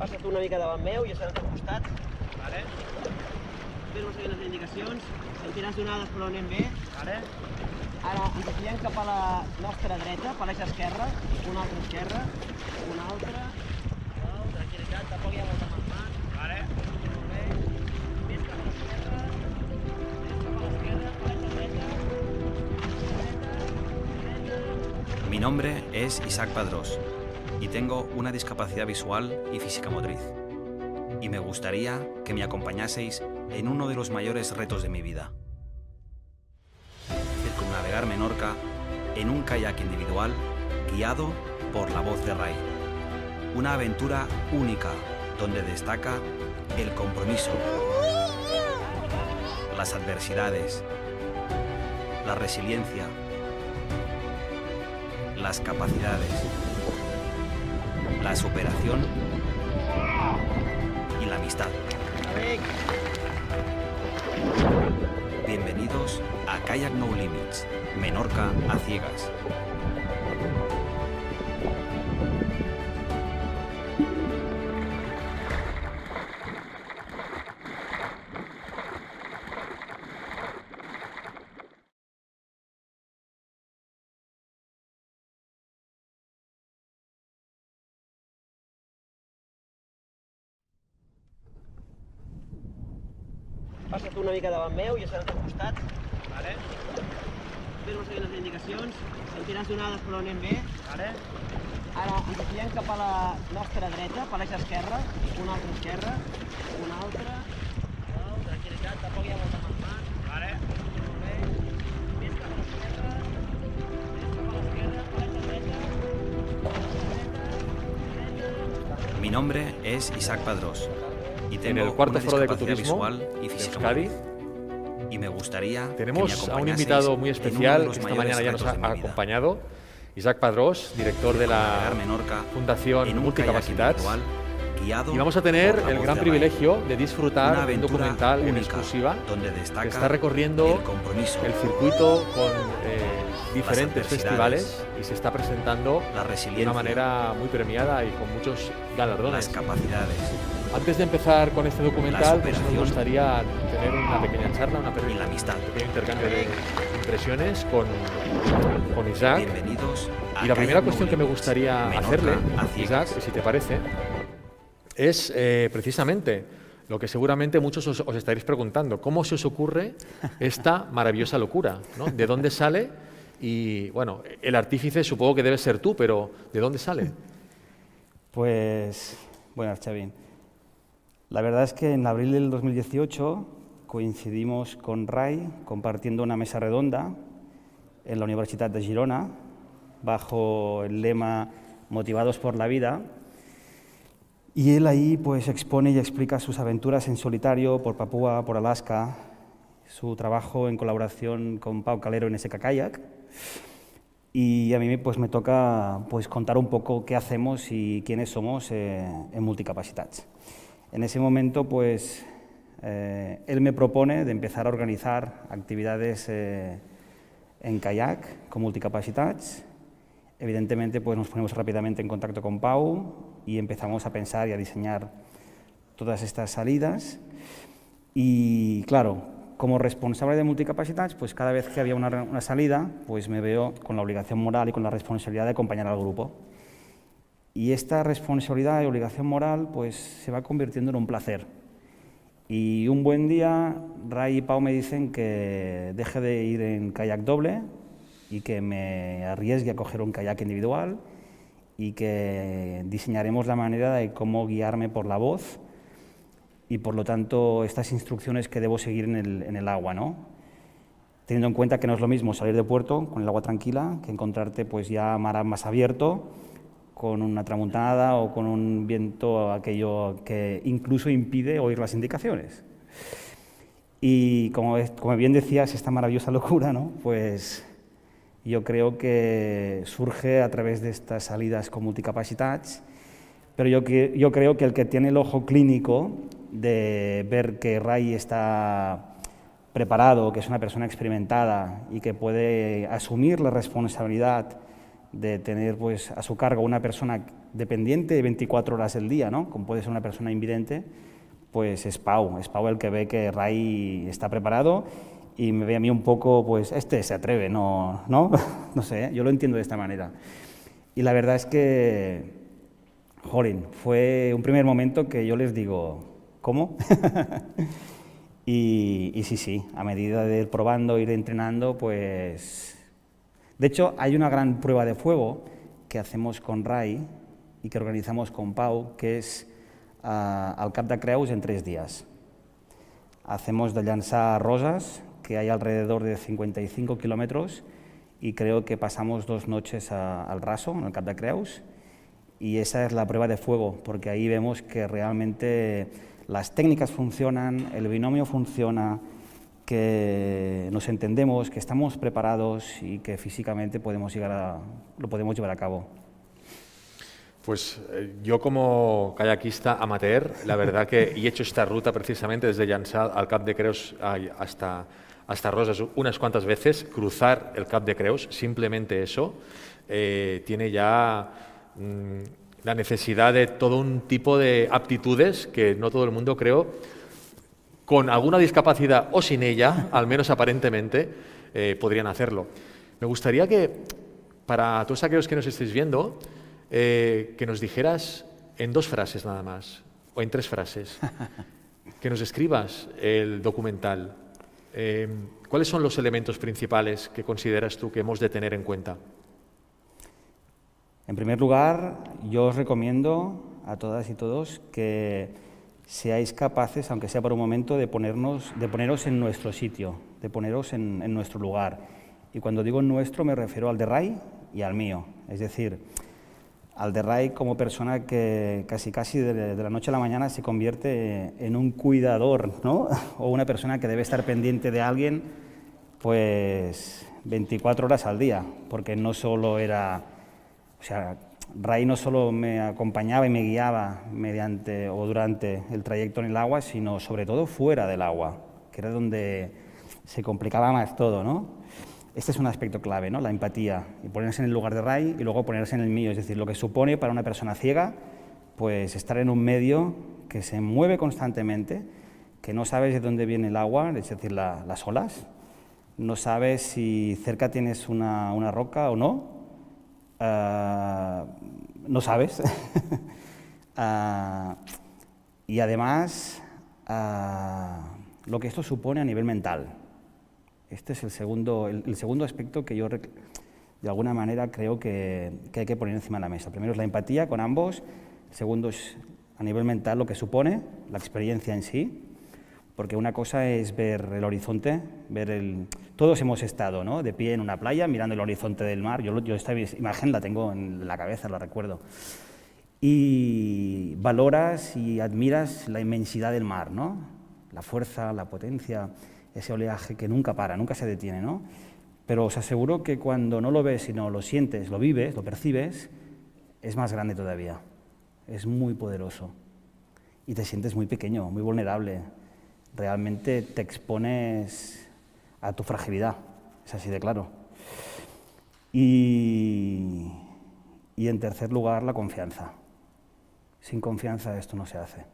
Passa tu una mica davant meu, jo seré al teu costat. Vale. Fes-me seguir les indicacions, sentiràs donades però anem bé. Vale. Ara ens afiem cap a la nostra dreta, per l'eix esquerra, una altra esquerra, una altra. Tranquil·litat, tampoc hi ha molta malmat. Vale. Molt bé. Més cap a l'esquerra, per l'eix dreta. Mi nombre es Isaac Padrós y tengo una discapacidad visual y física motriz. Y me gustaría que me acompañaseis en uno de los mayores retos de mi vida. Circunnavegar Menorca en un kayak individual guiado por la voz de Ray. Una aventura única donde destaca el compromiso, las adversidades, la resiliencia, las capacidades, la superación y la amistad. Bienvenidos a Kayak No Limits, Menorca a ciegas. Passa tu una mica davant meu, jo seré al teu costat. Vale. Fes-me seguir les indicacions, sentiràs donades però anem bé. Vale. Ara ens afiem cap a la nostra dreta, per l'eix esquerra, una altra esquerra, una altra. Tranquil·litat, tampoc hi ha molta malmat. Vale. Molt bé. Més cap a l'esquerra, per l'eix dreta. Mi nombre es Isaac Padrós y En tengo el cuarto una foro de discapacidad ecoturismo visual y de física Euskadi motriz. Y me gustaría que tenemos me a un acompañaseis invitado muy en uno de especial los que esta mayores mañana ya nos retos de ha mi vida. acompañado, Isaac Padrós, director de la Circunnavegar Menorca Fundación en un Multicapacitats. kayak individual guiado Y vamos a tener por la el voz gran de privilegio de Ray. disfrutar Una de un aventura documental en única exclusiva donde destaca que está recorriendo el compromiso, el circuito con diferentes adversidades, festivales y se está presentando la de resiliencia, una manera muy premiada y con muchos las galardones. capacidades Antes de empezar con este documental, pues nos superación gustaría tener una pequeña charla, y la amistad. un pequeño intercambio de impresiones con Isaac. Bienvenidos a Y la primera Kayak No cuestión que me Limits, gustaría Menorca hacerle, a ciegas. Isaac, si te parece, es precisamente lo que seguramente muchos os estaréis preguntando. ¿Cómo se os ocurre esta maravillosa locura, ¿no? ¿De dónde sale? Y, bueno, el artífice supongo que debe ser tú, pero ¿de dónde sale? Pues, buenas, Xavi. La verdad es que en abril del 2018 coincidimos con Ray compartiendo una mesa redonda en la Universidad de Girona bajo el lema Motivados por la vida. Y él ahí pues expone y explica sus aventuras en solitario por Papúa, por Alaska, su trabajo en colaboración con Pau Calero en SK Kayak. Y a mí pues me toca pues contar un poco qué hacemos y quiénes somos en Multicapacitats. En ese momento pues él me propone de empezar a organizar actividades en kayak con Multicapacitats. Evidentemente pues nos ponemos rápidamente en contacto con Pau y empezamos a pensar y a diseñar todas estas salidas. Y claro, como responsable de Multicapacitats, pues cada vez que había una salida, pues me veo con la obligación moral y con la responsabilidad de acompañar al grupo. Y esta responsabilidad y obligación moral pues se va convirtiendo en un placer. Y un buen día, Ray y Pau me dicen que deje de ir en kayak doble y que me arriesgue a coger un kayak individual y que diseñaremos la manera de cómo guiarme por la voz y, por lo tanto, estas instrucciones que debo seguir en el agua, ¿no? Teniendo en cuenta que no es lo mismo salir de puerto con el agua tranquila que encontrarte pues ya mar más abierto, con una tramontada o con un viento aquello que incluso impide oír las indicaciones. Y como bien decías, esta maravillosa locura, ¿no? Pues yo creo que surge a través de estas salidas con Multicapacitats, pero yo creo que el que tiene el ojo clínico de ver que Ray está preparado, que es una persona experimentada y que puede asumir la responsabilidad de tener pues, a su cargo una persona dependiente 24 horas del día, ¿no? Como puede ser una persona invidente, pues es Pau el que ve que Rai está preparado y me ve a mí un poco, pues se atreve, no sé, yo lo entiendo de esta manera. Y la verdad es que, jolín, fue un primer momento que yo les digo, ¿cómo? y sí, a medida de ir probando, ir entrenando, pues... De hecho, hay una gran prueba de fuego que hacemos con Rai y que organizamos con Pau, que es al Cap de Creus en 3 días. Hacemos de llançar rosas, que hay alrededor de 55 kilómetros, y creo que pasamos 2 noches al raso, en el Cap de Creus, y esa es la prueba de fuego, porque ahí vemos que realmente las técnicas funcionan, el binomio funciona, que nos entendemos, que estamos preparados y que físicamente lo podemos llevar a cabo. Pues yo como kayakista amateur, la verdad que he hecho esta ruta precisamente desde Llançà al Cap de Creus hasta Roses unas cuantas veces, cruzar el Cap de Creus, simplemente eso, tiene ya la necesidad de todo un tipo de aptitudes que no todo el mundo, creo, con alguna discapacidad o sin ella, al menos aparentemente, podrían hacerlo. Me gustaría que, para todos aquellos que nos estéis viendo, que nos dijeras en 2 frases nada más, o en 3 frases, que nos escribas el documental. ¿Cuáles son los elementos principales que consideras tú que hemos de tener en cuenta? En primer lugar, yo os recomiendo a todas y todos que seáis capaces, aunque sea por un momento, de poneros en nuestro sitio, de poneros en nuestro lugar. Y cuando digo nuestro me refiero al de Rai y al mío. Es decir, al de Rai como persona que casi de la noche a la mañana se convierte en un cuidador, ¿no? O una persona que debe estar pendiente de alguien pues 24 horas al día, porque no solo era... O sea, Rai no solo me acompañaba y me guiaba durante el trayecto en el agua, sino sobre todo fuera del agua, que era donde se complicaba más todo, ¿no? Este es un aspecto clave, ¿no? La empatía, y ponerse en el lugar de Rai y luego ponerse en el mío, es decir, lo que supone para una persona ciega, pues estar en un medio que se mueve constantemente, que no sabes de dónde viene el agua, es decir, las olas, no sabes si cerca tienes una roca o no, no sabes. Y además, lo que esto supone a nivel mental. Este es el segundo aspecto que yo, de alguna manera, creo que hay que poner encima de la mesa. Primero es la empatía con ambos, segundo es a nivel mental lo que supone, la experiencia en sí, porque una cosa es ver el horizonte, todos hemos estado, ¿no?, de pie en una playa mirando el horizonte del mar. Yo esta imagen la tengo en la cabeza, la recuerdo. Y valoras y admiras la inmensidad del mar, ¿no? La fuerza, la potencia, ese oleaje que nunca para, nunca se detiene, ¿no? Pero os aseguro que cuando no lo ves, sino lo sientes, lo vives, lo percibes, es más grande todavía. Es muy poderoso. Y te sientes muy pequeño, muy vulnerable. Realmente te expones a tu fragilidad, es así de claro. Y en tercer lugar, la confianza. Sin confianza esto no se hace.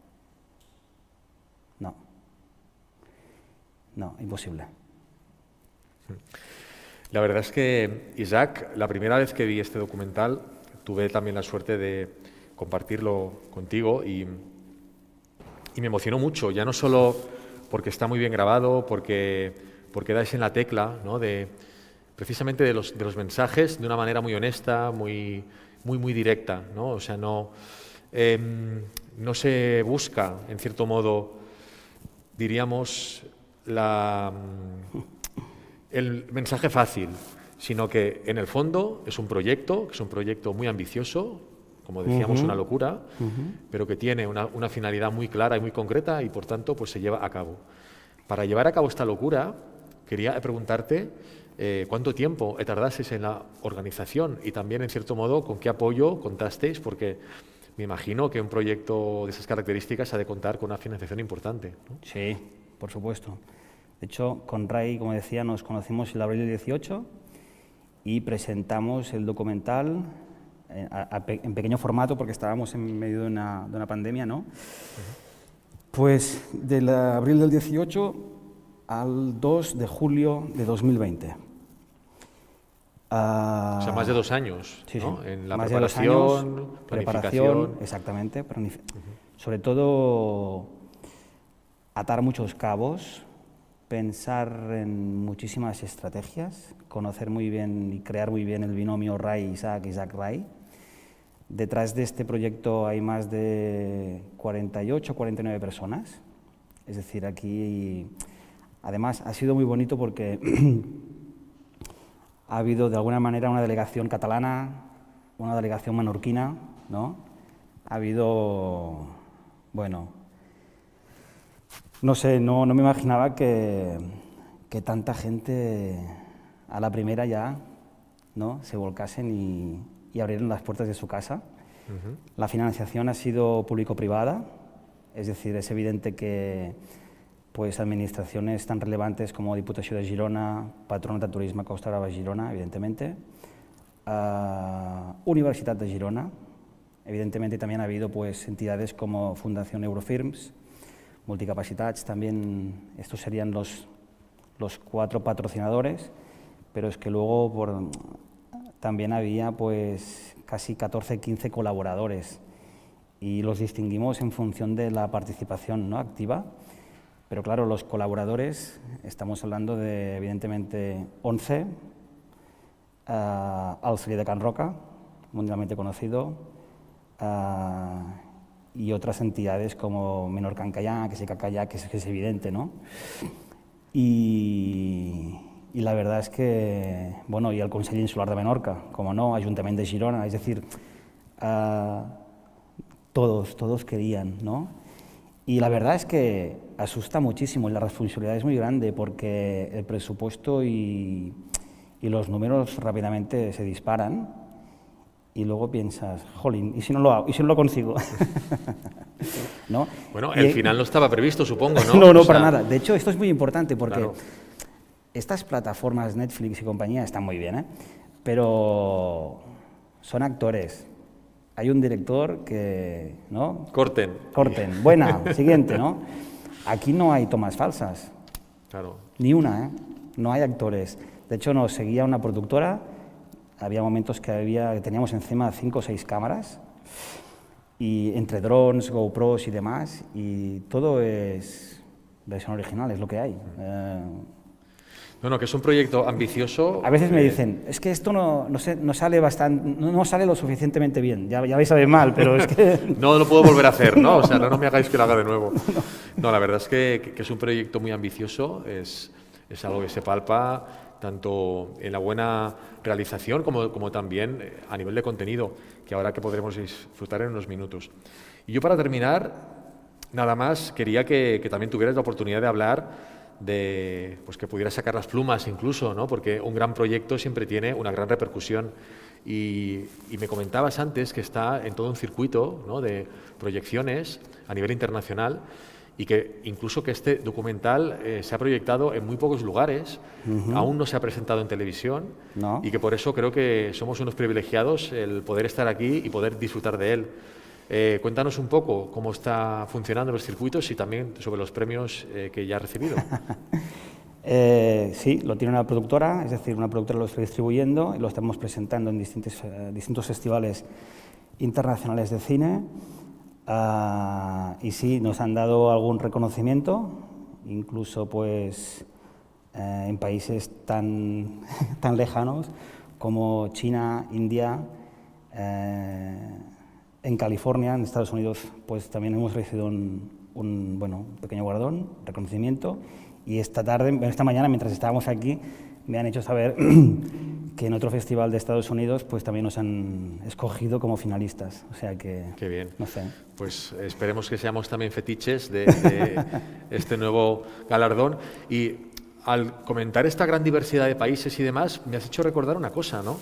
No, imposible. La verdad es que, Isaac, la primera vez que vi este documental, tuve también la suerte de compartirlo contigo y me emocionó mucho, ya no solo porque está muy bien grabado, porque dais en la tecla, ¿no?, precisamente de los mensajes de una manera muy honesta, muy directa, ¿no? O sea, no se busca, en cierto modo, diríamos, el mensaje fácil, sino que en el fondo es un proyecto muy ambicioso, como decíamos, una locura, pero que tiene una finalidad muy clara y muy concreta y, por tanto, pues se lleva a cabo. Para llevar a cabo esta locura, quería preguntarte cuánto tiempo tardasteis en la organización y también, en cierto modo, con qué apoyo contasteis, porque me imagino que un proyecto de esas características ha de contar con una financiación importante, ¿no? Sí, por supuesto. De hecho, con Rai, como decía, nos conocimos en abril del 18 y presentamos el documental en pequeño formato porque estábamos en medio de una pandemia, ¿no? Pues del abril del 18 al 2 de julio de 2020. O sea, más de 2 años, Sí, ¿no? sí. En la Más de 2 preparación, años, planificación. exactamente. Sobre todo, atar muchos cabos, pensar en muchísimas estrategias, conocer muy bien y crear muy bien el binomio Ray-Isaac, Isaac-Ray. Detrás de este proyecto hay más de 48 o 49 personas. Es decir, aquí, además, ha sido muy bonito porque ha habido de alguna manera una delegación catalana, una delegación menorquina, ¿no? Ha habido, bueno, no sé, no me imaginaba que tanta gente a la primera ya, ¿no?, se volcasen y abrieron las puertas de su casa. La financiación ha sido público-privada, es decir, es evidente que pues, administraciones tan relevantes como Diputació de Girona, Patronat de Turisme Costa Brava Girona, evidentemente, Universitat de Girona, evidentemente también ha habido pues, entidades como Fundación Eurofirms, Multicapacitats, también estos serían los 4 patrocinadores, pero es que luego también había pues, casi 14-15 colaboradores y los distinguimos en función de la participación, ¿no?, activa. Pero claro, los colaboradores, estamos hablando de evidentemente 11, el Celler de Can Roca, mundialmente conocido, y otras entidades como Menorca Kayak, que es evidente, ¿no? Y la verdad es que, bueno, y el Consell Insular de Menorca, como no, Ayuntament de Girona, es decir, todos querían, ¿no? Y la verdad es que asusta muchísimo y la responsabilidad es muy grande porque el presupuesto y los números rápidamente se disparan y luego piensas, jolín, ¿y si no lo hago? ¿Y si no lo consigo? ¿No? Bueno, el final no estaba previsto, supongo, ¿no? No, O sea, para nada. De hecho, esto es muy importante porque claro, estas plataformas, Netflix y compañía, están muy bien, ¿eh? Pero son actores. Hay un director que, ¿no? corten. Buena, siguiente, ¿no? Aquí no hay tomas falsas. Claro. Ni una, ¿eh? No hay actores. De hecho, nos seguía una productora. Había momentos que teníamos encima 5 o 6 cámaras. Y entre drones, GoPros y demás. Y todo es versión original, es lo que hay. No, que es un proyecto ambicioso. A veces me dicen, es que esto no sale lo suficientemente bien. Ya vais a ver mal, pero es que... No lo puedo volver a hacer, ¿no? O sea, no me hagáis que lo haga de nuevo. No, la verdad es que es un proyecto muy ambicioso, es algo que se palpa tanto en la buena realización como también a nivel de contenido, que ahora que podremos disfrutar en unos minutos. Y yo para terminar, nada más, quería que también tuvierais la oportunidad de hablar pues que pudiera sacar las plumas incluso, ¿no? Porque un gran proyecto siempre tiene una gran repercusión. Y me comentabas antes que está en todo un circuito, ¿no?, de proyecciones a nivel internacional y que incluso que este documental se ha proyectado en muy pocos lugares, aún no se ha presentado en televisión, No. y que por eso creo que somos unos privilegiados el poder estar aquí y poder disfrutar de él. Cuéntanos un poco cómo está funcionando los circuitos y también sobre los premios que ya ha recibido. Sí, lo tiene una productora, es decir, una productora lo está distribuyendo y lo estamos presentando en distintos festivales internacionales de cine. Y sí, nos han dado algún reconocimiento, incluso pues, en países tan lejanos como China, India. En California, en Estados Unidos, pues también hemos recibido un pequeño galardón, reconocimiento, y esta mañana, mientras estábamos aquí, me han hecho saber que en otro festival de Estados Unidos pues también nos han escogido como finalistas, o sea que... Qué bien. No sé. Pues esperemos que seamos también fetiches de este nuevo galardón. Y al comentar esta gran diversidad de países y demás, me has hecho recordar una cosa, ¿no?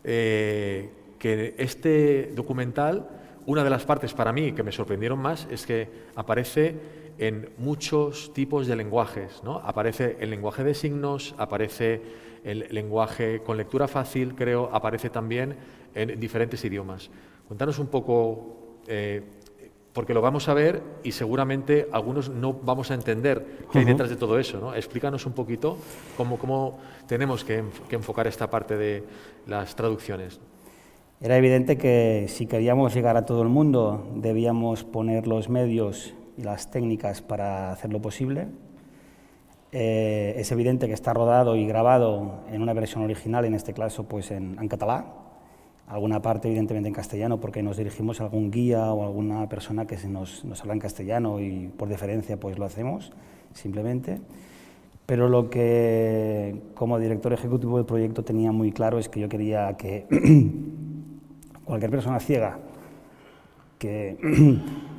Que este documental, una de las partes para mí que me sorprendieron más es que aparece en muchos tipos de lenguajes, ¿no? Aparece el lenguaje de signos, aparece el lenguaje con lectura fácil, creo, aparece también en diferentes idiomas. Cuéntanos un poco, porque lo vamos a ver y seguramente algunos no vamos a entender qué hay detrás de todo eso, ¿no? Explícanos un poquito cómo tenemos que enfocar esta parte de las traducciones. Era evidente que si queríamos llegar a todo el mundo, debíamos poner los medios y las técnicas para hacerlo posible. Es evidente que está rodado y grabado en una versión original, en este caso pues en catalán, alguna parte evidentemente en castellano, porque nos dirigimos a algún guía o a alguna persona que nos habla en castellano y por deferencia pues lo hacemos, simplemente. Pero lo que como director ejecutivo del proyecto tenía muy claro es que yo quería que cualquier persona ciega que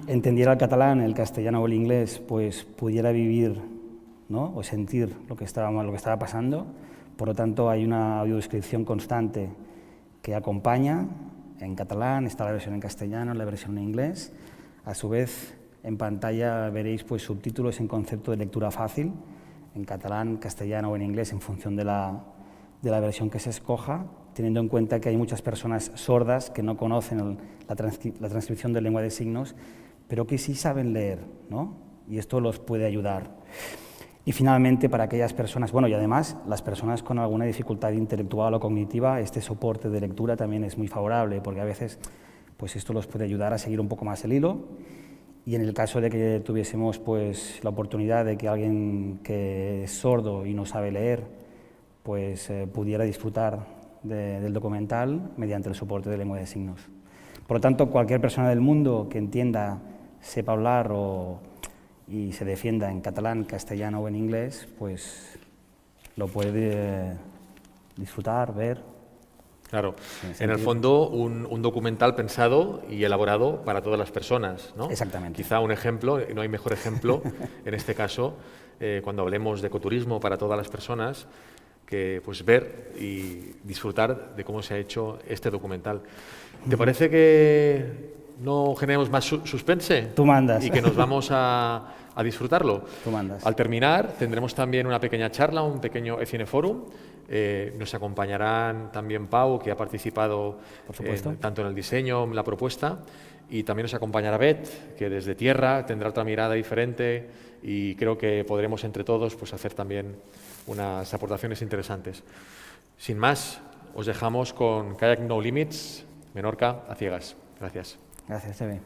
entendiera el catalán, el castellano o el inglés, pues pudiera vivir, ¿no?, o sentir lo que estaba pasando. Por lo tanto, hay una audiodescripción constante que acompaña en catalán, está la versión en castellano, la versión en inglés. A su vez, en pantalla veréis pues subtítulos en concepto de lectura fácil, en catalán, castellano o en inglés, en función de la versión que se escoja, teniendo en cuenta que hay muchas personas sordas que no conocen la transcripción de lengua de signos, pero que sí saben leer, ¿no? Y esto los puede ayudar. Y finalmente, para aquellas personas, bueno, y además, las personas con alguna dificultad intelectual o cognitiva, este soporte de lectura también es muy favorable, porque a veces pues esto los puede ayudar a seguir un poco más el hilo. Y en el caso de que tuviésemos pues la oportunidad de que alguien que es sordo y no sabe leer, pues pudiera disfrutar del documental mediante el soporte de lengua de signos. Por lo tanto, cualquier persona del mundo que entienda, sepa hablar y se defienda en catalán, castellano o en inglés, pues lo puede disfrutar, ver. Claro, en el fondo un documental pensado y elaborado para todas las personas, ¿no? Exactamente. Quizá un ejemplo, no hay mejor ejemplo en este caso, cuando hablemos de ecoturismo para todas las personas, que pues ver y disfrutar de cómo se ha hecho este documental. ¿Te parece que no generemos más suspense? Tú mandas. Y que nos vamos a disfrutarlo. Tú mandas. Al terminar tendremos también una pequeña charla, un pequeño e-cineforum. Nos acompañarán también Pau, que ha participado tanto en el diseño, en la propuesta, y también nos acompañará Bet, que desde tierra tendrá otra mirada diferente y creo que podremos entre todos pues, hacer también unas aportaciones interesantes. Sin más, os dejamos con Kayak No Limits, Menorca a ciegas. Gracias. Gracias, Eve.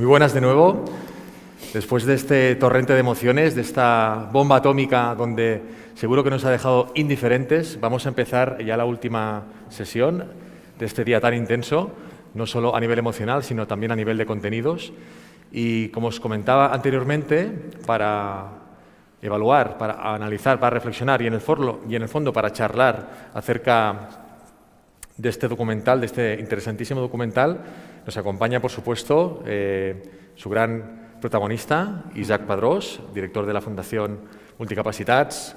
Muy buenas de nuevo. Después de este torrente de emociones, de esta bomba atómica donde seguro que nos ha dejado indiferentes, vamos a empezar ya la última sesión de este día tan intenso, no solo a nivel emocional, sino también a nivel de contenidos. Y como os comentaba anteriormente, para evaluar, para analizar, para reflexionar y en el fondo para charlar acerca de este documental, de este interesantísimo documental, nos acompaña, por supuesto, su gran protagonista, Isaac Padrós, director de la Fundación Multicapacitats.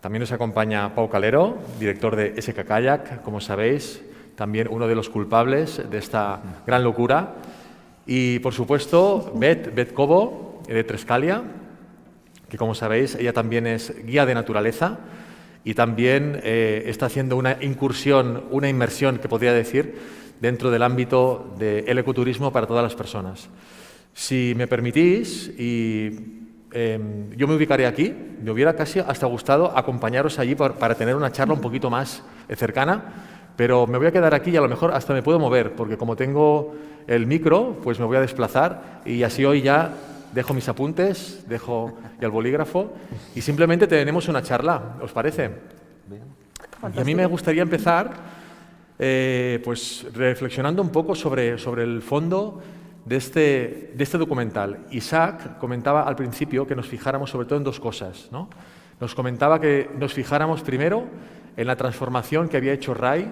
También nos acompaña Pau Calero, director de SK Kayak, como sabéis, también uno de los culpables de esta gran locura. Y, por supuesto, Beth Cobo, de Trescalia, que, como sabéis, ella también es guía de naturaleza y también está haciendo una incursión, una inmersión, que podría decir, dentro del ámbito del ecoturismo para todas las personas. Si me permitís, yo me ubicaré aquí, me hubiera casi hasta gustado acompañaros allí para tener una charla un poquito más cercana, pero me voy a quedar aquí y a lo mejor hasta me puedo mover, porque como tengo el micro, pues me voy a desplazar y así hoy ya dejo mis apuntes, dejo ya el bolígrafo y simplemente tenemos una charla, ¿os parece? Y a mí me gustaría empezar pues reflexionando un poco sobre el fondo de este documental. Isaac comentaba al principio que nos fijáramos sobre todo en dos cosas, ¿no? Nos comentaba que nos fijáramos primero en la transformación que había hecho Ray,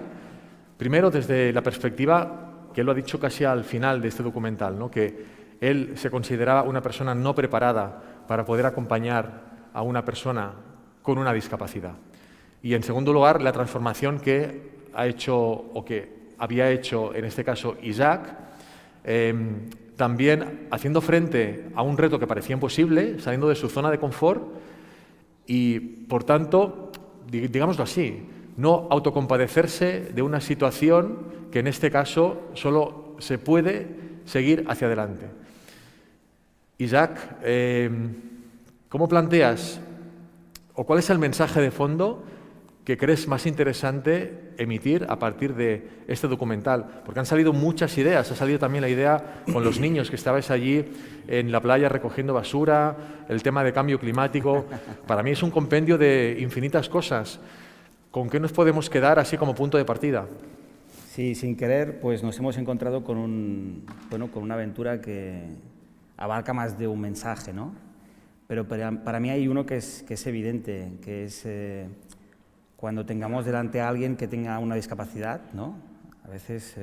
primero desde la perspectiva que él lo ha dicho casi al final de este documental, ¿no? Que él se consideraba una persona no preparada para poder acompañar a una persona con una discapacidad. Y en segundo lugar, la transformación que ha hecho o que había hecho en este caso Isaac, también haciendo frente a un reto que parecía imposible, saliendo de su zona de confort y, por tanto, digámoslo así, no autocompadecerse de una situación que en este caso solo se puede seguir hacia adelante. Isaac, ¿cómo planteas o cuál es el mensaje de fondo que crees más interesante emitir a partir de este documental? Porque han salido muchas ideas, ha salido también la idea con los niños que estabais allí en la playa recogiendo basura, el tema de cambio climático. Para mí es un compendio de infinitas cosas. ¿Con qué nos podemos quedar así como punto de partida? Sí, sin querer, pues nos hemos encontrado con una aventura que abarca más de un mensaje, ¿no? Pero para mí hay uno que es evidente, que es cuando tengamos delante a alguien que tenga una discapacidad, ¿no? A veces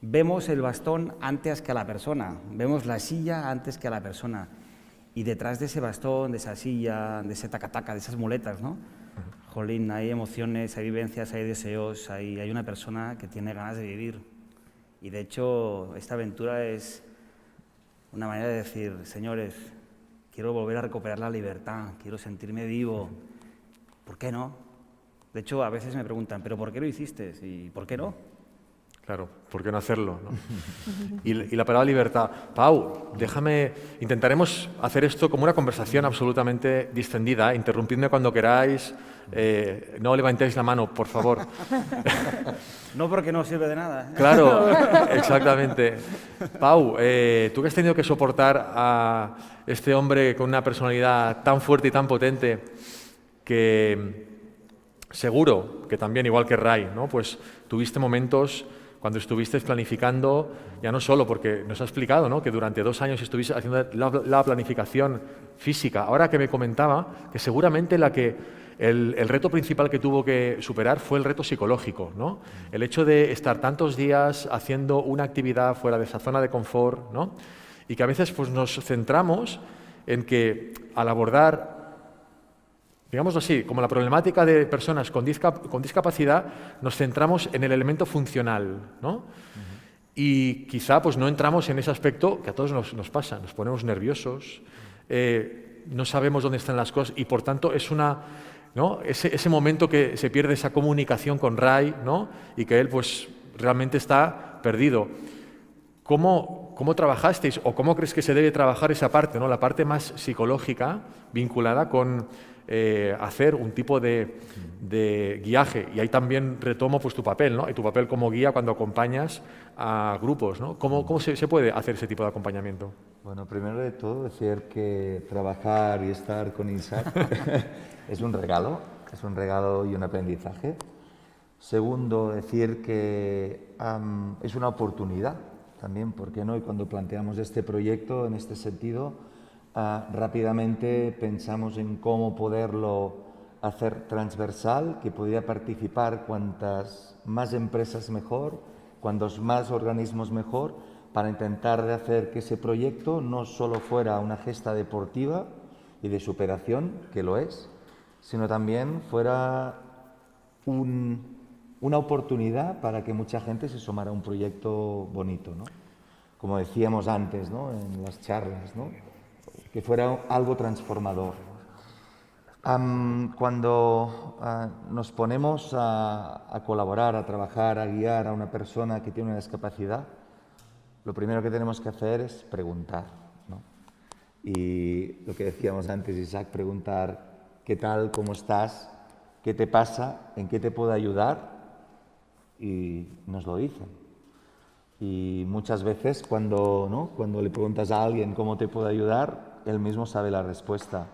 vemos el bastón antes que a la persona, vemos la silla antes que a la persona, y detrás de ese bastón, de esa silla, de ese tacataca, de esas muletas, ¿no? Jolín, hay emociones, hay vivencias, hay deseos, hay una persona que tiene ganas de vivir. Y de hecho, esta aventura es una manera de decir, señores, quiero volver a recuperar la libertad, quiero sentirme vivo. ¿Por qué no? De hecho, a veces me preguntan, ¿pero por qué lo hiciste? ¿Y por qué no? Claro, ¿por qué no hacerlo, no? Y la palabra libertad. Pau, intentaremos hacer esto como una conversación absolutamente distendida. Interrumpidme cuando queráis, no levantéis la mano, por favor. No, porque no sirve de nada. Claro, exactamente. Pau, tú que has tenido que soportar a este hombre con una personalidad tan fuerte y tan potente, que seguro que también, igual que Ray, ¿no? Pues tuviste momentos cuando estuviste planificando, ya no solo porque nos ha explicado, ¿no?, que durante 2 años estuviste haciendo la planificación física. Ahora que me comentaba que seguramente el reto principal que tuvo que superar fue el reto psicológico, ¿no? El hecho de estar tantos días haciendo una actividad fuera de esa zona de confort, ¿no? Y que a veces pues, nos centramos en que al abordar, digámoslo así, como la problemática de personas con discapacidad, nos centramos en el elemento funcional, ¿no? Y quizá pues, no entramos en ese aspecto que a todos nos pasa, nos ponemos nerviosos, no sabemos dónde están las cosas y por tanto es ¿no? ese momento que se pierde esa comunicación con Ray, ¿no? Y que él pues, realmente está perdido. ¿Cómo trabajasteis o cómo crees que se debe trabajar esa parte, ¿no? La parte más psicológica vinculada con hacer un tipo de guiaje. Y ahí también retomo pues, tu papel, ¿no? Y tu papel como guía cuando acompañas a grupos, ¿no? ¿Cómo se puede hacer ese tipo de acompañamiento? Bueno, primero de todo decir que trabajar y estar con Isaac es un regalo y un aprendizaje. Segundo, decir que es una oportunidad también, ¿por qué no? Y cuando planteamos este proyecto en este sentido, rápidamente pensamos en cómo poderlo hacer transversal, que pudiera participar cuantas más empresas mejor, cuantos más organismos mejor, para intentar de hacer que ese proyecto no solo fuera una gesta deportiva y de superación, que lo es, sino también fuera una oportunidad para que mucha gente se sumara a un proyecto bonito, ¿no? Como decíamos antes, ¿no? En las charlas, ¿no? Que fuera algo transformador. Cuando nos ponemos a colaborar, a trabajar, a guiar a una persona que tiene una discapacidad, lo primero que tenemos que hacer es preguntar, ¿no? Y lo que decíamos antes, Isaac, preguntar qué tal, cómo estás, qué te pasa, en qué te puedo ayudar, y nos lo dicen. Y muchas veces cuando le preguntas a alguien cómo te puedo ayudar, él mismo sabe la respuesta.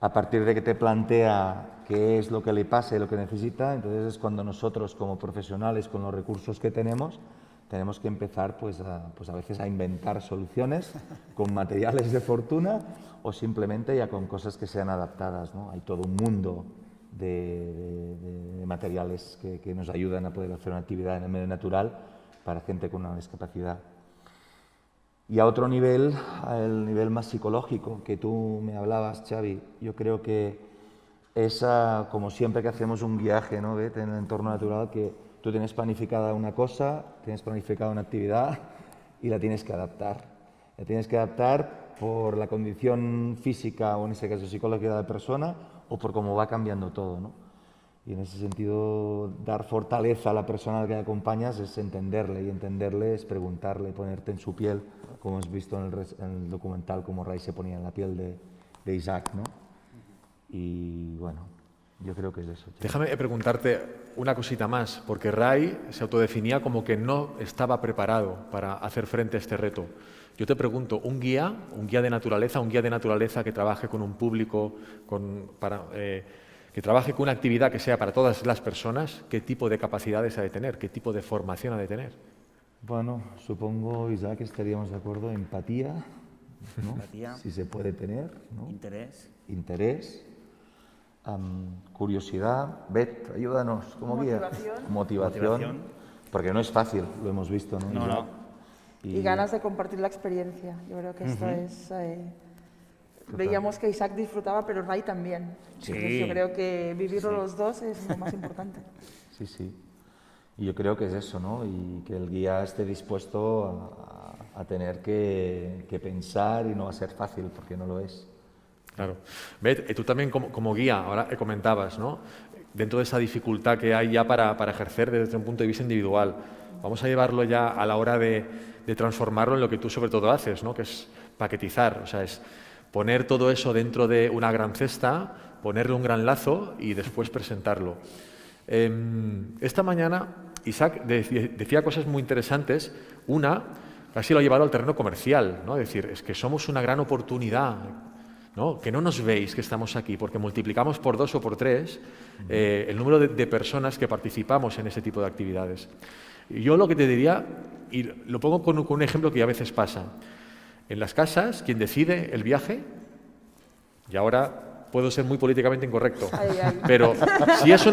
A partir de que te plantea qué es lo que le pasa y lo que necesita, entonces es cuando nosotros como profesionales, con los recursos que tenemos que empezar pues a veces a inventar soluciones con materiales de fortuna o simplemente ya con cosas que sean adaptadas, ¿no? Hay todo un mundo de materiales que nos ayudan a poder hacer una actividad en el medio natural para gente con una discapacidad. Y a otro nivel, el nivel más psicológico que tú me hablabas, Xavi, yo creo que es como siempre que hacemos un viaje, ¿no? En el entorno natural, que tú tienes planificada una cosa, tienes planificada una actividad y la tienes que adaptar. La tienes que adaptar por la condición física o en ese caso psicológica de la persona o por cómo va cambiando todo, ¿no? Y en ese sentido, dar fortaleza a la persona a la que acompañas es entenderle, y entenderle es preguntarle, ponerte en su piel, como hemos visto en el documental, como Ray se ponía en la piel de Isaac, ¿no? Y bueno, yo creo que es eso. Déjame preguntarte una cosita más, porque Ray se autodefinía como que no estaba preparado para hacer frente a este reto. Yo te pregunto, un guía de naturaleza que trabaje con un público, que trabaje con una actividad que sea para todas las personas, ¿qué tipo de capacidades ha de tener? ¿Qué tipo de formación ha de tener? Bueno, supongo, Isaac, que estaríamos de acuerdo, empatía, ¿no? Empatía. Si se puede tener, ¿no? Interés. Curiosidad. Bet, ayúdanos como guía. Motivación. Porque no es fácil, lo hemos visto, ¿no? No. Y ganas de compartir la experiencia. Yo creo que esto es... veíamos que Isaac disfrutaba, pero Ray también. Sí. Entonces yo creo que vivirlo los dos es lo más importante. Sí, sí. Y yo creo que es eso, ¿no? Y que el guía esté dispuesto a tener que pensar, y no va a ser fácil, porque no lo es. Claro. Bet, tú también como guía, ahora comentabas, ¿no? Dentro de esa dificultad que hay ya para ejercer desde un punto de vista individual, vamos a llevarlo ya a la hora de transformarlo en lo que tú sobre todo haces, ¿no? Que es paquetizar, o sea, es poner todo eso dentro de una gran cesta, ponerle un gran lazo y después presentarlo. Esta mañana Isaac decía cosas muy interesantes. Una, casi lo ha llevado al terreno comercial, ¿no? Es decir, es que somos una gran oportunidad, ¿no? Que no nos veis que estamos aquí, porque multiplicamos por 2 o por 3 el número de personas que participamos en ese tipo de actividades. Y yo lo que te diría, y lo pongo con un ejemplo que a veces pasa, en las casas, quien decide el viaje, y ahora puedo ser muy políticamente incorrecto, pero si es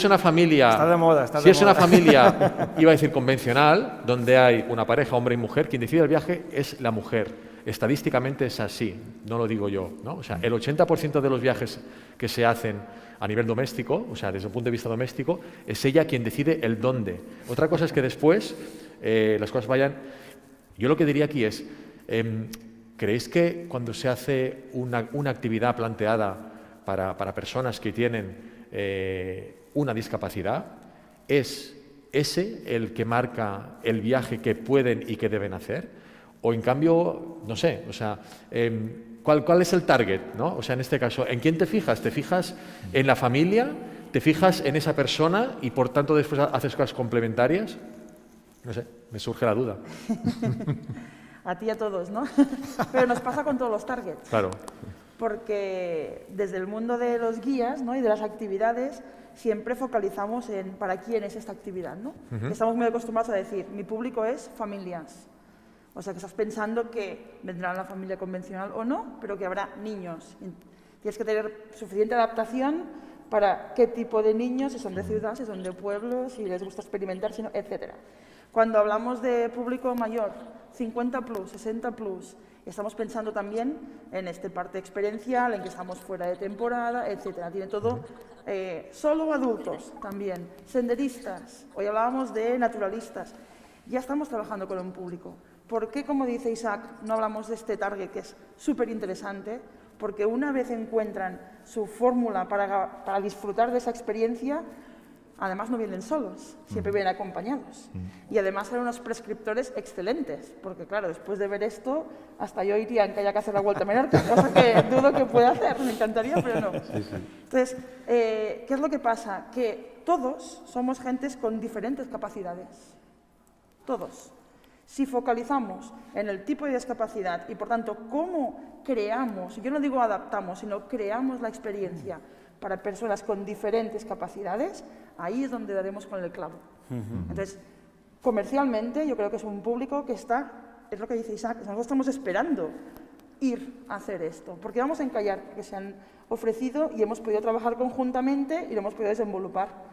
una familia, Está de moda, una familia, iba a decir convencional, donde hay una pareja, hombre y mujer, quien decide el viaje es la mujer. Estadísticamente es así, no lo digo yo, ¿no? O sea, el 80% de los viajes que se hacen a nivel doméstico, o sea, desde un punto de vista doméstico, es ella quien decide el dónde. Otra cosa es que después las cosas vayan... Yo lo que diría aquí es, ¿creéis que cuando se hace una actividad planteada para personas que tienen una discapacidad, es ese el que marca el viaje que pueden y que deben hacer? O en cambio, no sé, o sea, ¿cuál es el target, ¿no? O sea, en este caso, ¿en quién te fijas? ¿Te fijas en la familia? ¿Te fijas en esa persona y por tanto después haces cosas complementarias? No sé, me surge la duda. A ti y a todos, ¿no? Pero nos pasa con todos los targets. Claro. Porque desde el mundo de los guías, ¿no?, y de las actividades siempre focalizamos en para quién es esta actividad, ¿no? Estamos muy acostumbrados a decir, mi público es familias. O sea, que estás pensando que vendrá la familia convencional o no, pero que habrá niños. Tienes que tener suficiente adaptación para qué tipo de niños, si son de ciudad, si son de pueblos, si les gusta experimentar, si no, etc. Cuando hablamos de público mayor, 50 plus, 60 plus, estamos pensando también en esta parte experiencial, en que estamos fuera de temporada, etc. Tiene todo, solo adultos también, senderistas, hoy hablábamos de naturalistas. Ya estamos trabajando con un público. ¿Por qué, como dice Isaac, no hablamos de este target que es súper interesante? Porque una vez encuentran su fórmula para disfrutar de esa experiencia, además no vienen solos, siempre vienen acompañados. Y además son unos prescriptores excelentes, porque claro, después de ver esto, hasta yo iría en kayak a hacer la Vuelta a Menorca, cosa que dudo que pueda hacer, me encantaría, pero no. Entonces, ¿qué es lo que pasa? Que todos somos gentes con diferentes capacidades, todos. Si focalizamos en el tipo de discapacidad y, por tanto, cómo creamos, yo no digo adaptamos, sino creamos la experiencia para personas con diferentes capacidades, ahí es donde daremos con el clavo. Entonces, comercialmente, yo creo que es un público que está, es lo que dice Isaac, nosotros estamos esperando ir a hacer esto, porque vamos a encallar que se han ofrecido y hemos podido trabajar conjuntamente y lo hemos podido desenvolupar.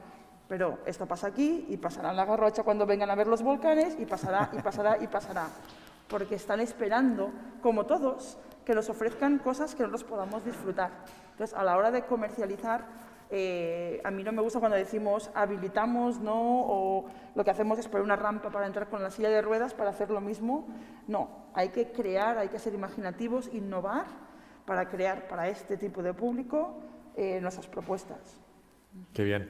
Pero esto pasa aquí y pasará en la Garrocha cuando vengan a ver los volcanes y pasará y pasará y pasará. Porque están esperando, como todos, que nos ofrezcan cosas que nosotros podamos disfrutar. Entonces, a la hora de comercializar, a mí no me gusta cuando decimos habilitamos, ¿no? O lo que hacemos es poner una rampa para entrar con la silla de ruedas para hacer lo mismo. No, hay que crear, hay que ser imaginativos, innovar para crear para este tipo de público nuestras propuestas. Qué bien.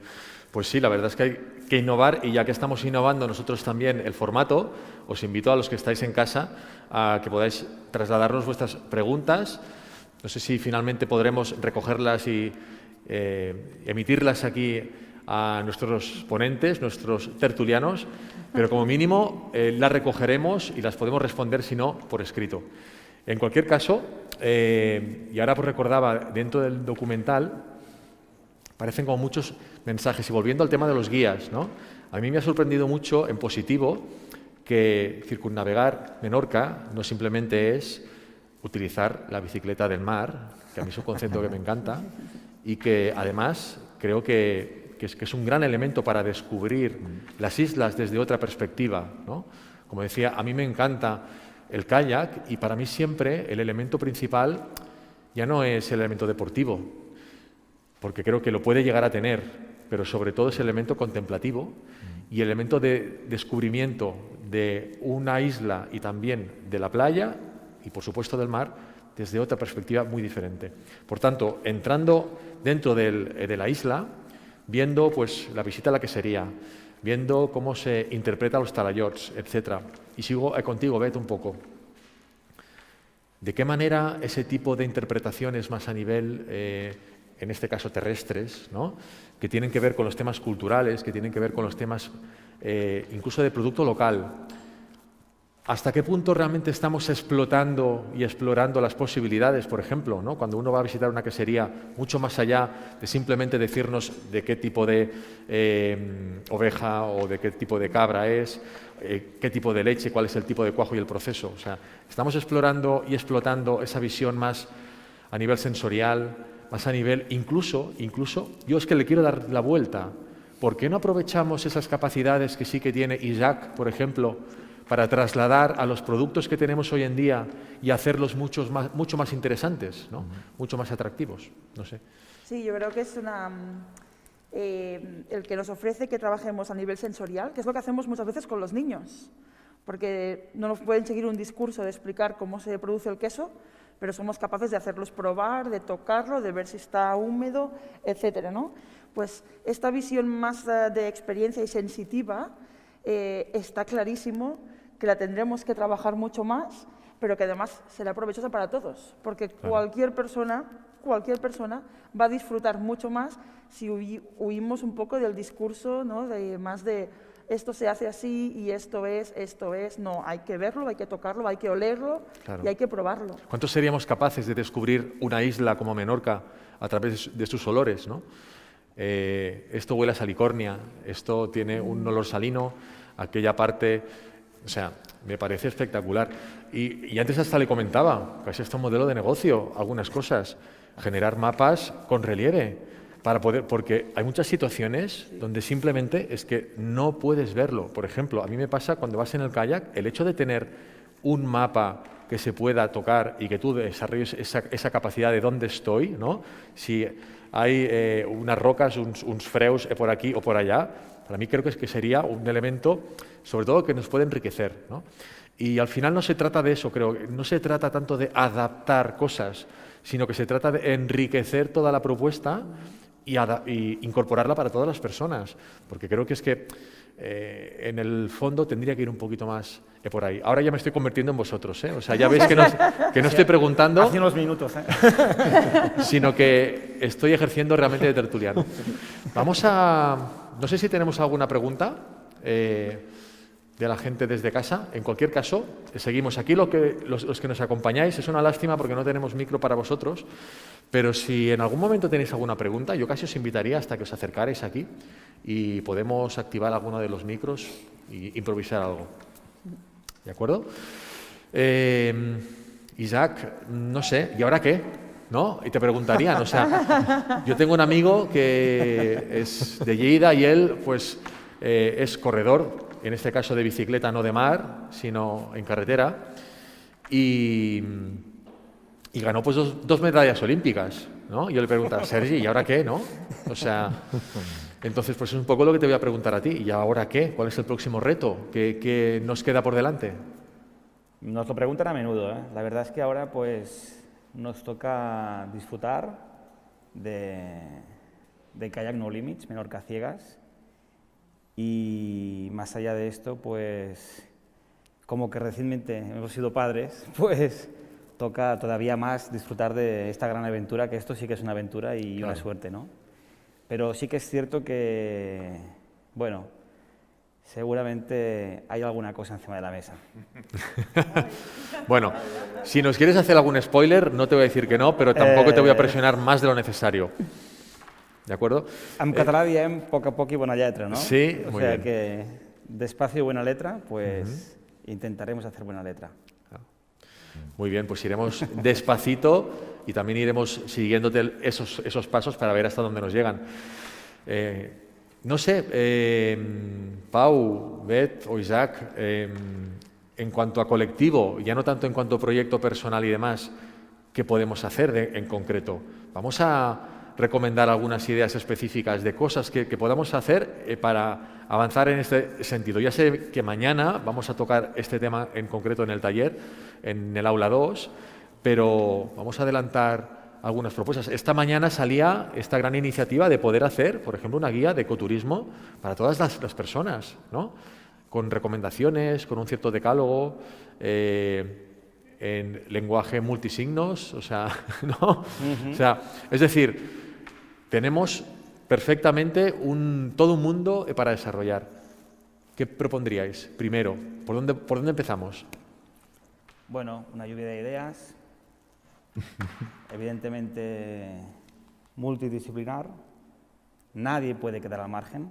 Pues sí, la verdad es que hay que innovar y ya que estamos innovando nosotros también el formato, os invito a los que estáis en casa a que podáis trasladarnos vuestras preguntas. No sé si finalmente podremos recogerlas y emitirlas aquí a nuestros ponentes, nuestros tertulianos, pero como mínimo las recogeremos y las podemos responder, si no, por escrito. En cualquier caso, y ahora pues recordaba, dentro del documental, parecen como muchos mensajes. Y volviendo al tema de los guías, ¿no? A mí me ha sorprendido mucho, en positivo, que circunnavegar Menorca no simplemente es utilizar la bicicleta del mar, que a mí es un concepto que me encanta, y que además creo que es un gran elemento para descubrir las islas desde otra perspectiva, ¿no? Como decía, a mí me encanta el kayak y para mí siempre el elemento principal ya no es el elemento deportivo, porque creo que lo puede llegar a tener, pero sobre todo es el elemento contemplativo y el elemento de descubrimiento de una isla y también de la playa y, por supuesto, del mar, desde otra perspectiva muy diferente. Por tanto, entrando dentro de la isla, viendo pues, la visita a la quesería, viendo cómo se interpreta los talayots, etc. Y sigo contigo, Beth, un poco. ¿De qué manera ese tipo de interpretaciones más a nivel en este caso terrestres, ¿no? Que tienen que ver con los temas culturales, que tienen que ver con los temas incluso de producto local? ¿Hasta qué punto realmente estamos explotando y explorando las posibilidades, por ejemplo, ¿no? Cuando uno va a visitar una quesería, mucho más allá de simplemente decirnos de qué tipo de oveja o de qué tipo de cabra es, qué tipo de leche, cuál es el tipo de cuajo y el proceso? O sea, estamos explorando y explotando esa visión más a nivel sensorial, más a nivel, incluso, yo es que le quiero dar la vuelta. ¿Por qué no aprovechamos esas capacidades que sí que tiene Isaac, por ejemplo, para trasladar a los productos que tenemos hoy en día y hacerlos mucho más interesantes, ¿no? Mucho más atractivos? No sé. Sí, yo creo que es el que nos ofrece que trabajemos a nivel sensorial, que es lo que hacemos muchas veces con los niños, porque no nos pueden seguir un discurso de explicar cómo se produce el queso, pero somos capaces de hacerlos probar, de tocarlo, de ver si está húmedo, etcétera, ¿no? Pues esta visión más de experiencia y sensitiva está clarísimo que la tendremos que trabajar mucho más pero que además será provechosa para todos, porque cualquier persona va a disfrutar mucho más si huimos un poco del discurso, ¿no? de esto se hace así y esto es, no, hay que verlo, hay que tocarlo, hay que olerlo y hay que probarlo. ¿Cuántos seríamos capaces de descubrir una isla como Menorca a través de sus olores, ¿no? Esto huele a salicornia, esto tiene un olor salino, aquella parte, o sea, me parece espectacular. Y antes hasta le comentaba, casi está un modelo de negocio, algunas cosas, generar mapas con relieve, para poder, porque hay muchas situaciones donde simplemente es que no puedes verlo. Por ejemplo, a mí me pasa cuando vas en el kayak, el hecho de tener un mapa que se pueda tocar y que tú desarrolles esa capacidad de dónde estoy, ¿no? Si hay unas rocas, uns freus por aquí o por allá, para mí creo que sería un elemento, sobre todo, que nos puede enriquecer, ¿no? Y al final no se trata de eso, creo, no se trata tanto de adaptar cosas, sino que se trata de enriquecer toda la propuesta y incorporarla para todas las personas, porque creo que es que en el fondo tendría que ir un poquito más por ahí. Ahora ya me estoy convirtiendo en vosotros, ¿eh? O sea, ya veis que no estoy preguntando, Hace unos minutos, sino que estoy ejerciendo realmente de tertuliano. Vamos a... No sé si tenemos alguna pregunta de la gente desde casa. En cualquier caso, seguimos aquí. Los que nos acompañáis, es una lástima porque no tenemos micro para vosotros, pero si en algún momento tenéis alguna pregunta, yo casi os invitaría hasta que os acercarais aquí y podemos activar alguno de los micros e improvisar algo. ¿De acuerdo? Isaac, no sé, ¿y ahora qué? ¿No? Y te preguntarían, o sea, yo tengo un amigo que es de Lleida y él, pues, es corredor, en este caso de bicicleta, no de mar, sino en carretera, y ganó pues dos medallas olímpicas, ¿no? Y yo le preguntaba, Sergi, ¿y ahora qué, no? O sea, entonces pues es un poco lo que te voy a preguntar a ti, ¿y ahora qué? ¿Cuál es el próximo reto? ¿Qué nos queda por delante? Nos lo preguntan a menudo, ¿eh? La verdad es que ahora pues nos toca disfrutar de Kayak No Limits, Menorca Ciegas, y más allá de esto, pues como que recientemente hemos sido padres, pues toca todavía más disfrutar de esta gran aventura, que esto sí que es una aventura y una suerte, ¿no? Pero sí que es cierto que, bueno, seguramente hay alguna cosa encima de la mesa. Bueno, si nos quieres hacer algún spoiler, no te voy a decir que no, pero tampoco te voy a presionar más de lo necesario. ¿De acuerdo? En català diem poc a poc i bona lletra, ¿no? Sí, muy bien. O sea que despacio y buena letra, pues intentaremos hacer buena letra. Muy bien, pues iremos despacito y también iremos siguiéndote esos pasos para ver hasta dónde nos llegan. No sé, Pau, Bet o Isaac, en cuanto a colectivo, ya no tanto en cuanto a proyecto personal y demás, ¿qué podemos hacer en concreto? Vamos a recomendar algunas ideas específicas de cosas que podamos hacer para avanzar en este sentido. Ya sé que mañana vamos a tocar este tema en concreto en el taller, en el aula 2, pero vamos a adelantar algunas propuestas. Esta mañana salía esta gran iniciativa de poder hacer, por ejemplo, una guía de ecoturismo para todas las personas, ¿no? Con recomendaciones, con un cierto decálogo, en lenguaje multisignos, o sea, ¿no? O sea, es decir, tenemos perfectamente todo un mundo para desarrollar. ¿Qué propondríais? Primero, ¿por dónde empezamos? Bueno, una lluvia de ideas, evidentemente multidisciplinar, nadie puede quedar al margen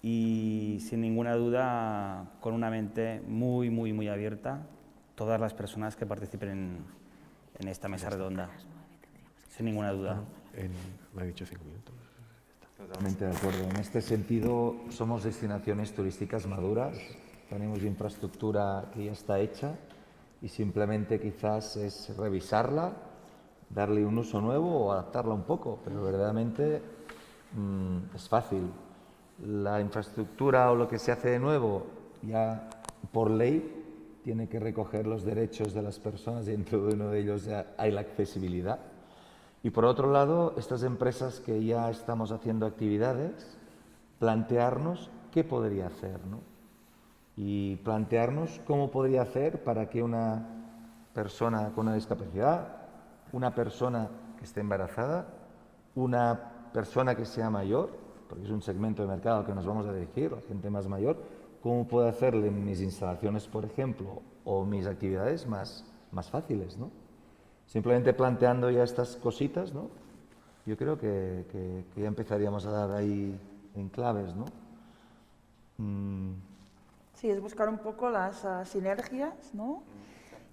y sin ninguna duda con una mente muy, muy, muy abierta, todas las personas que participen en esta mesa redonda, sin ninguna duda. Me ha dicho 5 minutos. Totalmente de acuerdo. En este sentido, somos destinaciones turísticas maduras, tenemos infraestructura que ya está hecha y simplemente quizás es revisarla, darle un uso nuevo o adaptarla un poco, pero verdaderamente es fácil. La infraestructura o lo que se hace de nuevo ya por ley tiene que recoger los derechos de las personas y dentro de uno de ellos ya hay la accesibilidad. Y por otro lado, estas empresas que ya estamos haciendo actividades, plantearnos qué podría hacer, ¿no? y plantearnos cómo podría hacer para que una persona con una discapacidad, una persona que esté embarazada, una persona que sea mayor, porque es un segmento de mercado al que nos vamos a dirigir, la gente más mayor, cómo puedo hacerle mis instalaciones, por ejemplo, o mis actividades más fáciles, ¿no? Simplemente planteando ya estas cositas, ¿no? Yo creo que ya empezaríamos a dar ahí enclaves, ¿no? Sí, es buscar un poco las sinergias, ¿no?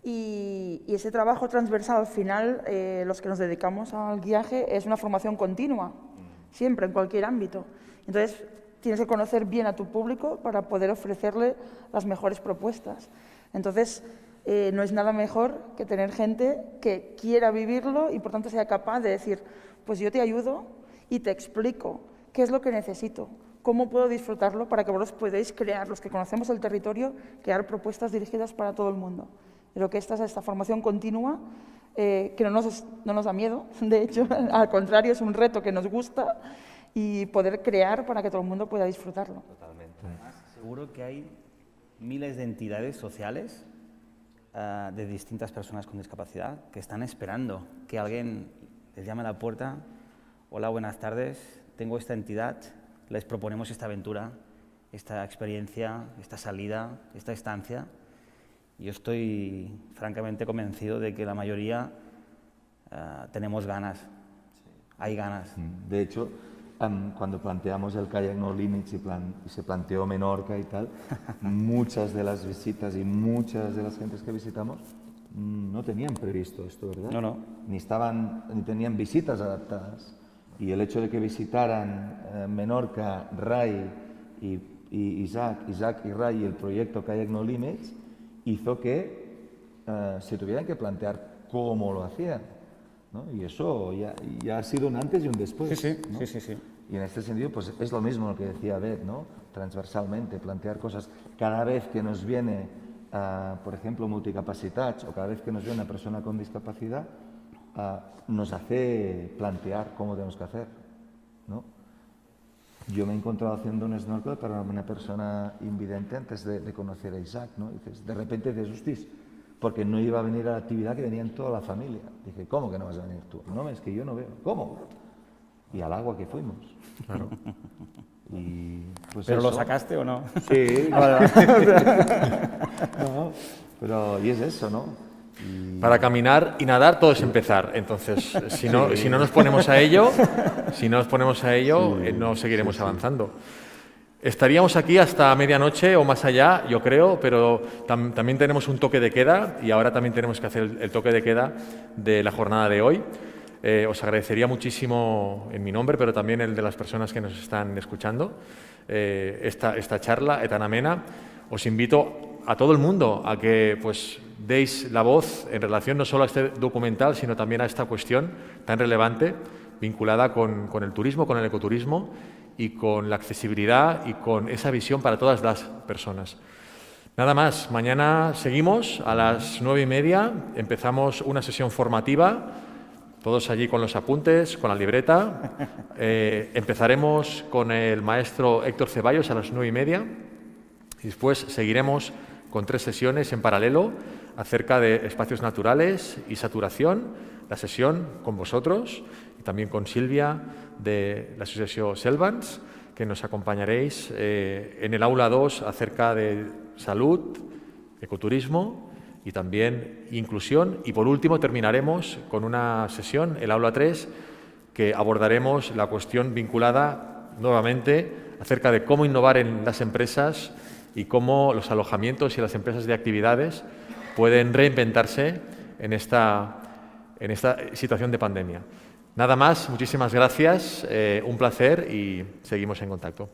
Y ese trabajo transversal, al final, los que nos dedicamos al guiaje, es una formación continua, siempre, en cualquier ámbito. Entonces, tienes que conocer bien a tu público para poder ofrecerle las mejores propuestas. Entonces, no es nada mejor que tener gente que quiera vivirlo y, por tanto, sea capaz de decir, pues yo te ayudo y te explico qué es lo que necesito, cómo puedo disfrutarlo para que vosotros podáis crear, los que conocemos el territorio, crear propuestas dirigidas para todo el mundo. Creo que esta es esta formación continua que no nos da miedo, de hecho, al contrario, es un reto que nos gusta y poder crear para que todo el mundo pueda disfrutarlo. Totalmente. Además, seguro que hay miles de entidades sociales de distintas personas con discapacidad que están esperando que alguien les llame a la puerta. Hola, buenas tardes, tengo esta entidad, les proponemos esta aventura, esta experiencia, esta salida, esta estancia. Yo estoy francamente convencido de que la mayoría tenemos ganas, hay ganas. De hecho, cuando planteamos el Kayak No Limits y se planteó Menorca y tal, muchas de las visitas y muchas de las gentes que visitamos no tenían previsto esto, ¿verdad? No, no. Ni tenían visitas adaptadas. Y el hecho de que visitaran Menorca, Rai y Isaac y Rai y el proyecto Kayak No Limits hizo que se tuvieran que plantear cómo lo hacían, ¿no? Y eso ya ha sido un antes y un después. Sí, ¿no? sí. Y en este sentido, pues es lo mismo lo que decía Beth, ¿no? Transversalmente, plantear cosas. Cada vez que nos viene, por ejemplo, multicapacitats, o cada vez que nos viene una persona con discapacidad, nos hace plantear cómo tenemos que hacer, ¿no? Yo me he encontrado haciendo un snorkel para una persona invidente antes de conocer a Isaac, ¿no? Y dices, de repente dices, hostis, porque no iba a venir a la actividad que venían toda la familia. Dije, ¿cómo que no vas a venir tú? No, es que yo no veo. ¿Cómo? Y al agua que fuimos. Claro. Y, pues ¿Pero eso. lo sacaste o no? Sí. No, pero y es eso, ¿no? Para caminar y nadar todo es empezar. Entonces, si no nos ponemos a ello, no seguiremos avanzando. Estaríamos aquí hasta medianoche o más allá, yo creo, pero también tenemos un toque de queda y ahora también tenemos que hacer el toque de queda de la jornada de hoy. Os agradecería muchísimo, en mi nombre, pero también el de las personas que nos están escuchando, esta charla tan amena. Os invito a todo el mundo a que pues deis la voz en relación no solo a este documental, sino también a esta cuestión tan relevante vinculada con el turismo, con el ecoturismo y con la accesibilidad y con esa visión para todas las personas. Nada más, mañana seguimos a las 9:30, empezamos una sesión formativa, todos allí con los apuntes, con la libreta. Empezaremos con el maestro Héctor Ceballos a las 9:30 y después seguiremos con 3 sesiones en paralelo acerca de espacios naturales y saturación, la sesión con vosotros y también con Silvia de la Asociación Selvans, que nos acompañaréis en el aula 2 acerca de salud, ecoturismo y también inclusión. Y por último terminaremos con una sesión, el aula 3, que abordaremos la cuestión vinculada nuevamente acerca de cómo innovar en las empresas y cómo los alojamientos y las empresas de actividades pueden reinventarse en esta situación de pandemia. Nada más, muchísimas gracias, un placer y seguimos en contacto.